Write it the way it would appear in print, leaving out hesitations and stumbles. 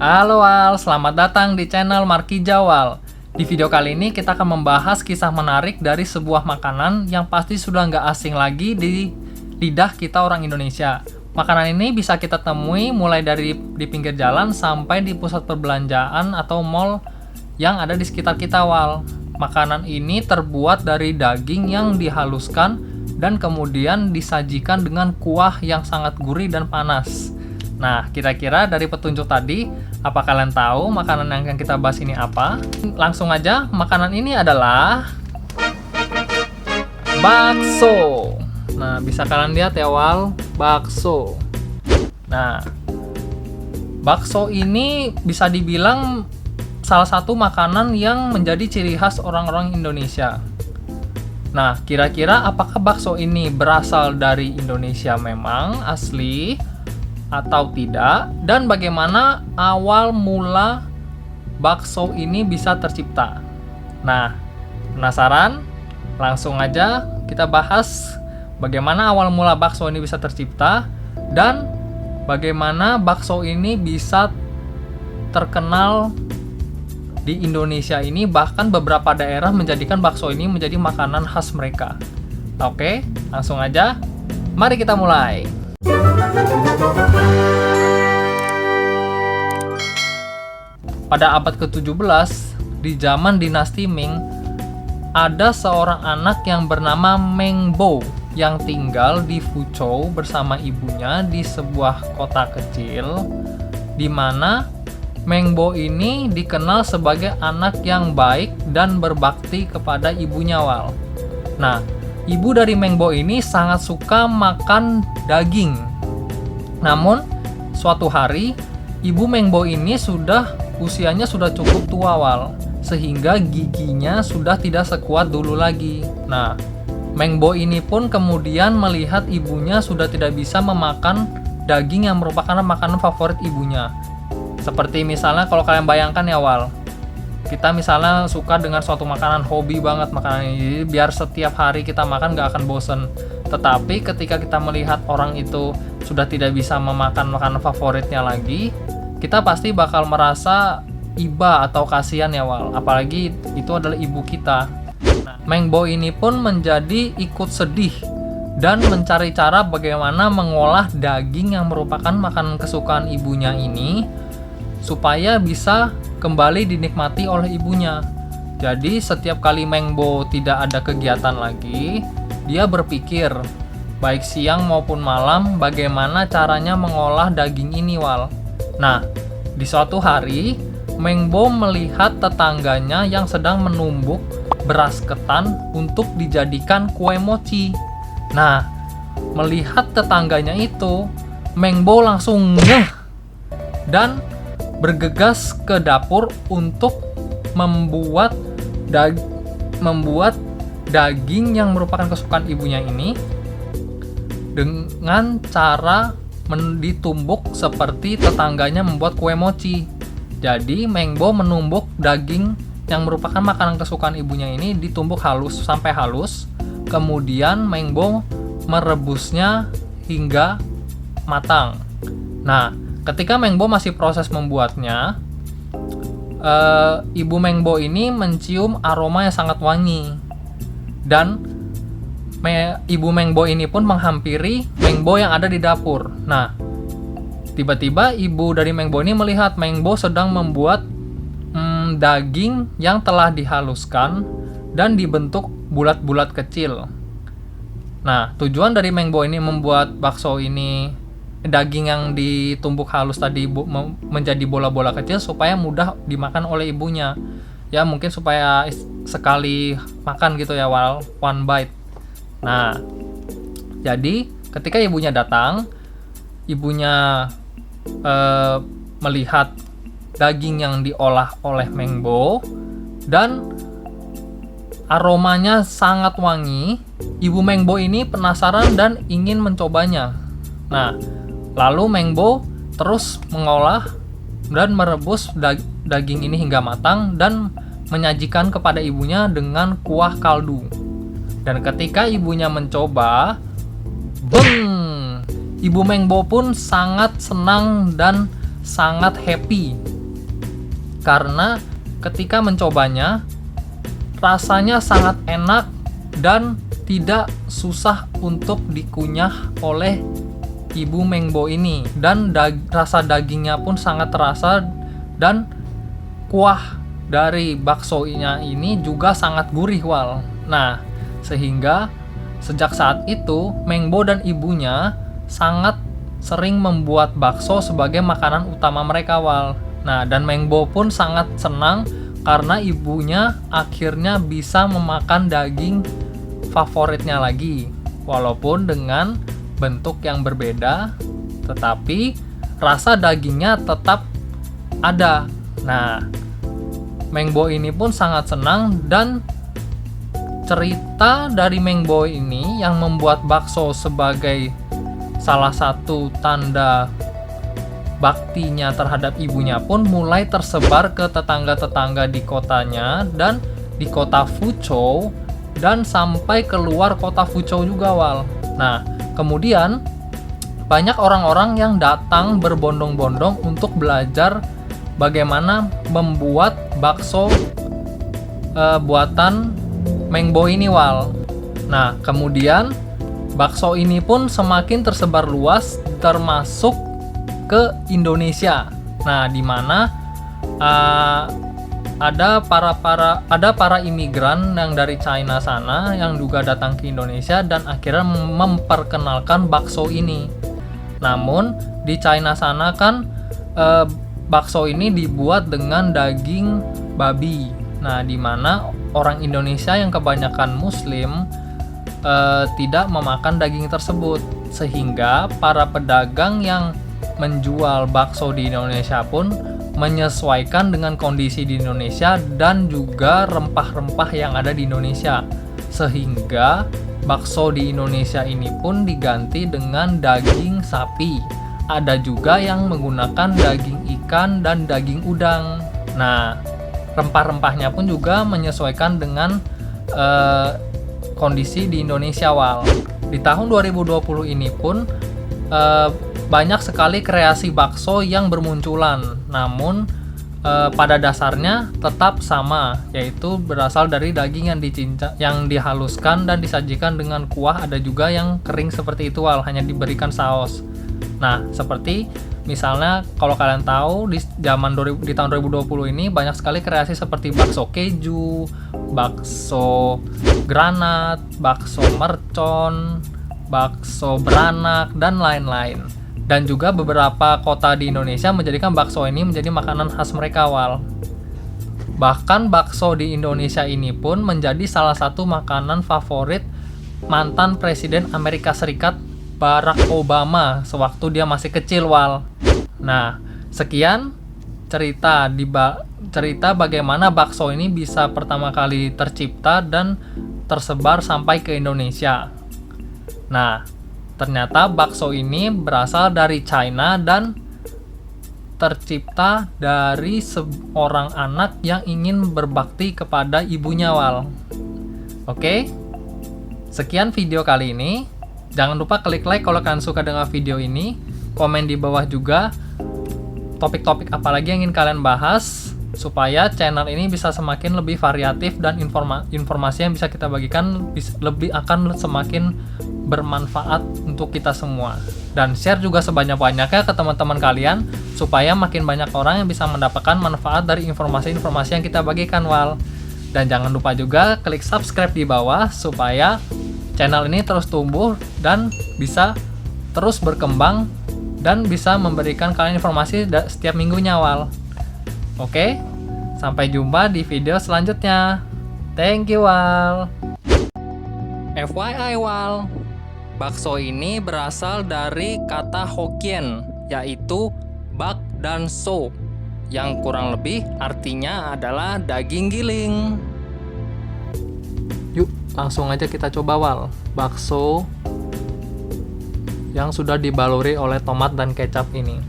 Halo Wal, selamat datang di channel Marki Jawal. Di video kali ini kita akan membahas kisah menarik dari sebuah makanan yang pasti sudah nggak asing lagi di lidah kita orang Indonesia. Makanan ini bisa kita temui mulai dari di pinggir jalan sampai di pusat perbelanjaan atau mall yang ada di sekitar kita, Wal. Makanan ini terbuat dari daging yang dihaluskan dan kemudian disajikan dengan kuah yang sangat gurih dan panas. Nah, kira-kira dari petunjuk tadi, apa kalian tahu makanan yang akan kita bahas ini apa? Langsung aja, makanan ini adalah bakso. Nah, bisa kalian lihat ya, Wal, bakso. Nah, bakso ini bisa dibilang salah satu makanan yang menjadi ciri khas orang-orang Indonesia. Nah, kira-kira apakah bakso ini berasal dari Indonesia memang asli atau tidak, dan bagaimana awal mula bakso ini bisa tercipta? Nah, penasaran? Langsung aja kita bahas bagaimana awal mula bakso ini bisa tercipta dan bagaimana bakso ini bisa terkenal di Indonesia ini, bahkan beberapa daerah menjadikan bakso ini menjadi makanan khas mereka. Oke, langsung aja. Mari kita mulai. Pada abad ke-17, di zaman dinasti Ming, ada seorang anak yang bernama Meng Bo yang tinggal di Fuzhou bersama ibunya di sebuah kota kecil, di mana Meng Bo ini dikenal sebagai anak yang baik dan berbakti kepada ibunya, Wal. Nah, ibu dari Meng Bo ini sangat suka makan daging. Namun, suatu hari, ibu Meng Bo ini usianya sudah cukup tua, Wal, sehingga giginya sudah tidak sekuat dulu lagi. Nah, Meng Bo ini pun kemudian melihat ibunya sudah tidak bisa memakan daging yang merupakan makanan favorit ibunya. Seperti misalnya kalau kalian bayangkan ya, Wal, kita misalnya suka dengan suatu makanan, hobi banget makanan ini, biar setiap hari kita makan gak akan bosen. Tetapi ketika kita melihat orang itu sudah tidak bisa memakan makanan favoritnya lagi, kita pasti bakal merasa iba atau kasihan ya, Wal. Apalagi itu adalah ibu kita. Nah, Meng Bo ini pun menjadi ikut sedih dan mencari cara bagaimana mengolah daging yang merupakan makanan kesukaan ibunya ini supaya bisa kembali dinikmati oleh ibunya. Jadi setiap kali Meng Bo tidak ada kegiatan lagi, dia berpikir baik siang maupun malam bagaimana caranya mengolah daging ini, Wal. Nah, di suatu hari Meng Bo melihat tetangganya yang sedang menumbuk beras ketan untuk dijadikan kue mochi. Nah, melihat tetangganya itu, Meng Bo langsung ngeh dan bergegas ke dapur untuk membuat daging yang merupakan kesukaan ibunya ini dengan cara ditumbuk seperti tetangganya membuat kue mochi. Jadi Meng Bo menumbuk daging yang merupakan makanan kesukaan ibunya ini ditumbuk halus sampai halus. Kemudian Meng Bo merebusnya hingga matang. Nah, ketika Meng Bo masih proses membuatnya, ibu Meng Bo ini mencium aroma yang sangat wangi. Dan ibu Meng Bo ini pun menghampiri Meng Bo yang ada di dapur. Nah, tiba-tiba ibu dari Meng Bo ini melihat Meng Bo sedang membuat daging yang telah dihaluskan dan dibentuk bulat-bulat kecil. Nah, tujuan dari Meng Bo ini membuat bakso ini, daging yang ditumbuk halus tadi menjadi bola-bola kecil supaya mudah dimakan oleh ibunya. Ya, mungkin supaya sekali makan gitu ya, Wal, one bite. Nah, jadi ketika ibunya datang, ibunya melihat daging yang diolah oleh Meng Bo dan aromanya sangat wangi. Ibu Meng Bo ini penasaran dan ingin mencobanya. Nah, lalu Meng Bo terus mengolah dan merebus daging ini hingga matang dan menyajikan kepada ibunya dengan kuah kaldu. Dan ketika ibunya mencoba, Ibu Meng Bo pun sangat senang dan sangat happy karena ketika mencobanya rasanya sangat enak dan tidak susah untuk dikunyah oleh Ibu Mengbo ini, dan rasa dagingnya pun sangat terasa, dan kuah dari baksonya ini juga sangat gurih, Wal. Nah, sehingga sejak saat itu Mengbo dan ibunya sangat sering membuat bakso sebagai makanan utama mereka, Wal. Nah, dan Mengbo pun sangat senang karena ibunya akhirnya bisa memakan daging favoritnya lagi, walaupun dengan bentuk yang berbeda, tetapi rasa dagingnya tetap ada. Nah, Mengbo ini pun sangat senang, dan cerita dari Mengbo ini yang membuat bakso sebagai salah satu tanda baktinya terhadap ibunya pun mulai tersebar ke tetangga-tetangga di kotanya dan di kota Fuzhou, dan sampai keluar kota Fuzhou juga, Wal. Nah, kemudian banyak orang-orang yang datang berbondong-bondong untuk belajar bagaimana membuat bakso buatan Mengbo ini, Wal. Nah, kemudian bakso ini pun semakin tersebar luas, termasuk ke Indonesia. Nah, di mana ada para imigran yang dari China sana yang juga datang ke Indonesia dan akhirnya memperkenalkan bakso ini. Namun di China sana kan bakso ini dibuat dengan daging babi. Nah, di mana orang Indonesia yang kebanyakan Muslim tidak memakan daging tersebut, sehingga para pedagang yang menjual bakso di Indonesia pun menyesuaikan dengan kondisi di Indonesia dan juga rempah-rempah yang ada di Indonesia, sehingga bakso di Indonesia ini pun diganti dengan daging sapi. Ada juga yang menggunakan daging ikan dan daging udang. Nah, rempah-rempahnya pun juga menyesuaikan dengan kondisi di Indonesia, Wal. Di tahun 2020 ini pun banyak sekali kreasi bakso yang bermunculan, namun pada dasarnya tetap sama, yaitu berasal dari daging yang dihaluskan dan disajikan dengan kuah. Ada juga yang kering seperti itu, Wal, hanya diberikan saus. Nah, seperti misalnya kalau kalian tahu di tahun 2020 ini banyak sekali kreasi seperti bakso keju, bakso granat, bakso mercon, bakso beranak, dan lain-lain. Dan juga beberapa kota di Indonesia menjadikan bakso ini menjadi makanan khas mereka, Wal. Bahkan bakso di Indonesia ini pun menjadi salah satu makanan favorit mantan Presiden Amerika Serikat Barack Obama sewaktu dia masih kecil, Wal. Nah, sekian cerita bagaimana bakso ini bisa pertama kali tercipta dan tersebar sampai ke Indonesia. Nah, ternyata bakso ini berasal dari China dan tercipta dari seorang anak yang ingin berbakti kepada ibunya, Wal. Oke, sekian video kali ini. Jangan lupa klik like kalau kalian suka dengan video ini. Komen di bawah juga topik-topik apa lagi yang ingin kalian bahas, supaya channel ini bisa semakin lebih variatif dan informasi yang bisa kita bagikan akan semakin bermanfaat untuk kita semua. Dan share juga sebanyak-banyaknya ke teman-teman kalian, supaya makin banyak orang yang bisa mendapatkan manfaat dari informasi-informasi yang kita bagikan, Wal. Dan jangan lupa juga klik subscribe di bawah, supaya channel ini terus tumbuh dan bisa terus berkembang dan bisa memberikan kalian informasi setiap minggunya, Wal. Oke, sampai jumpa di video selanjutnya. Thank you, Wal. FYI, Wal, bakso ini berasal dari kata Hokkien, yaitu bak dan so, yang kurang lebih artinya adalah daging giling. Yuk, langsung aja kita coba, Wal, bakso yang sudah dibaluri oleh tomat dan kecap ini.